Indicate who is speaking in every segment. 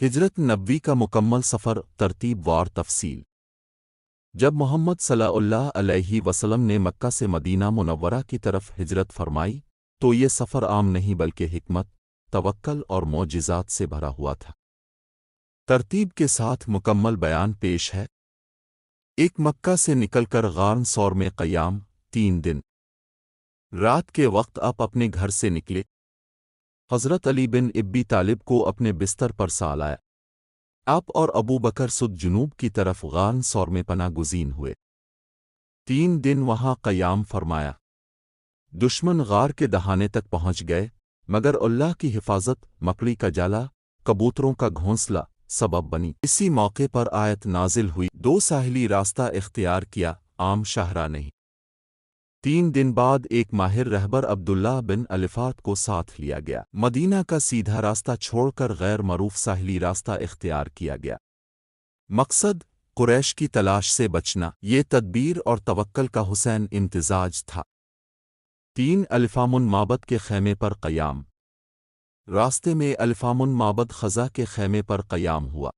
Speaker 1: ہجرت نبوی کا مکمل سفر ترتیب وار تفصیل۔ جب محمد صلی اللہ علیہ وسلم نے مکہ سے مدینہ منورہ کی طرف ہجرت فرمائی تو یہ سفر عام نہیں بلکہ حکمت، توکل اور معجزات سے بھرا ہوا تھا۔ ترتیب کے ساتھ مکمل بیان پیش ہے۔ ایک مکہ سے نکل کر غار ثور میں قیام 3 دن۔ رات کے وقت آپ اپنے گھر سے نکلے۔ حضرت علی بن ابی طالب کو اپنے بستر پر سا لایا۔ آپ اور ابو بکر سد جنوب کی طرف غار ثور میں پناہ گزین ہوئے۔ 3 دن وہاں قیام فرمایا۔ دشمن غار کے دہانے تک پہنچ گئے، مگر اللہ کی حفاظت، مکڑی کا جالا، کبوتروں کا گھونسلہ سبب بنی۔ اسی موقع پر آیت نازل ہوئی، 2 ساحلی راستہ اختیار کیا، عام شاہراہ نہیں۔ 3 دن بعد ایک ماہر رہبر عبداللہ بن الفات کو ساتھ لیا گیا۔ مدینہ کا سیدھا راستہ چھوڑ کر غیر معروف ساحلی راستہ اختیار کیا گیا۔ مقصد قریش کی تلاش سے بچنا۔ یہ تدبیر اور توکل کا حسین امتزاج تھا۔ 3 الفامن معبد کے خیمے پر قیام۔ راستے میں الفامن معبد خزا کے خیمے پر قیام ہوا۔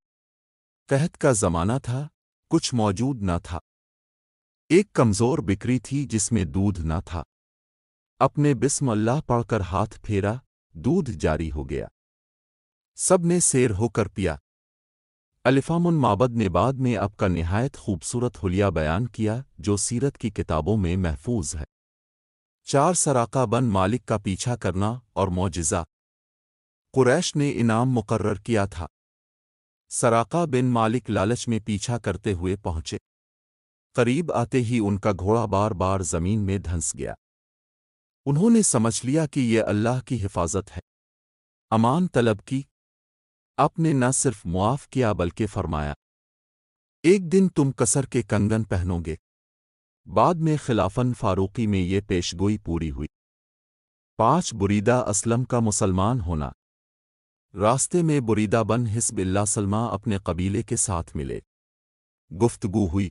Speaker 1: قحط کا زمانہ تھا، کچھ موجود نہ تھا۔ ایک کمزور بکری تھی جس میں دودھ نہ تھا۔ اپنے بسم اللہ پڑھ کر ہاتھ پھیرا، دودھ جاری ہو گیا۔ سب نے سیر ہو کر پیا۔ الفامن معبد نے بعد میں اب کا نہایت خوبصورت حلیہ بیان کیا جو سیرت کی کتابوں میں محفوظ ہے۔ 4 سراقہ بن مالک کا پیچھا کرنا اور معجزہ۔ قریش نے انعام مقرر کیا تھا۔ سراقہ بن مالک لالچ میں پیچھا کرتے ہوئے پہنچے۔ قریب آتے ہی ان کا گھوڑا بار بار زمین میں دھنس گیا۔ انہوں نے سمجھ لیا کہ یہ اللہ کی حفاظت ہے۔ امان طلب کی۔ آپ نے نہ صرف معاف کیا بلکہ فرمایا، ایک دن تم کسر کے کنگن پہنو گے۔ بعد میں خلافت فاروقی میں یہ پیشگوئی پوری ہوئی۔ 5 بریدہ اسلم کا مسلمان ہونا۔ راستے میں بریدہ بن حزب اللہ سلمہ اپنے قبیلے کے ساتھ ملے۔ گفتگو ہوئی۔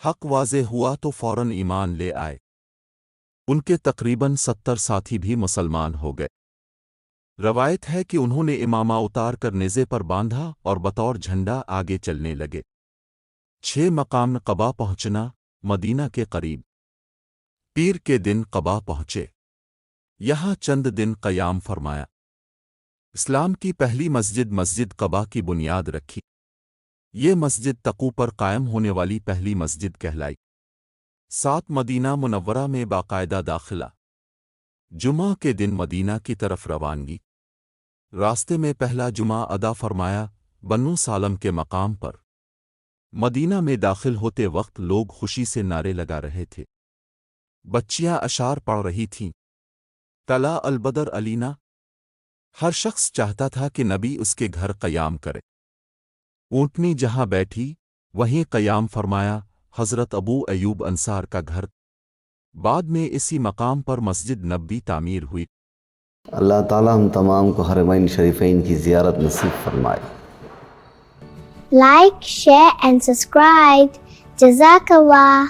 Speaker 1: حق واضح ہوا تو فوراً ایمان لے آئے۔ ان کے تقریباً 70 ساتھی بھی مسلمان ہو گئے۔ روایت ہے کہ انہوں نے امامہ اتار کر نیزے پر باندھا اور بطور جھنڈا آگے چلنے لگے۔ 6 مقام قبا پہنچنا، مدینہ کے قریب۔ پیر کے دن قبا پہنچے۔ یہاں چند دن قیام فرمایا۔ اسلام کی پہلی مسجد مسجد قبا کی بنیاد رکھی۔ یہ مسجد تقو پر قائم ہونے والی پہلی مسجد کہلائی۔ 7 مدینہ منورہ میں باقاعدہ داخلہ۔ جمعہ کے دن مدینہ کی طرف روانگی۔ راستے میں پہلا جمعہ ادا فرمایا بنو سالم کے مقام پر۔ مدینہ میں داخل ہوتے وقت لوگ خوشی سے نعرے لگا رہے تھے۔ بچیاں اشعار پڑھ رہی تھیں۔ طلع البدر علینا۔ ہر شخص چاہتا تھا کہ نبی اس کے گھر قیام کرے۔ اونٹنی جہاں بیٹھی وہیں قیام فرمایا حضرت ابو ایوب انصار کا گھر۔ بعد میں اسی مقام پر مسجد نبوی تعمیر ہوئی۔
Speaker 2: اللہ تعالی ہم تمام کو حرمین شریفین کی زیارت نصیب فرمائے۔
Speaker 3: Like, share and subscribe. Jazakallah.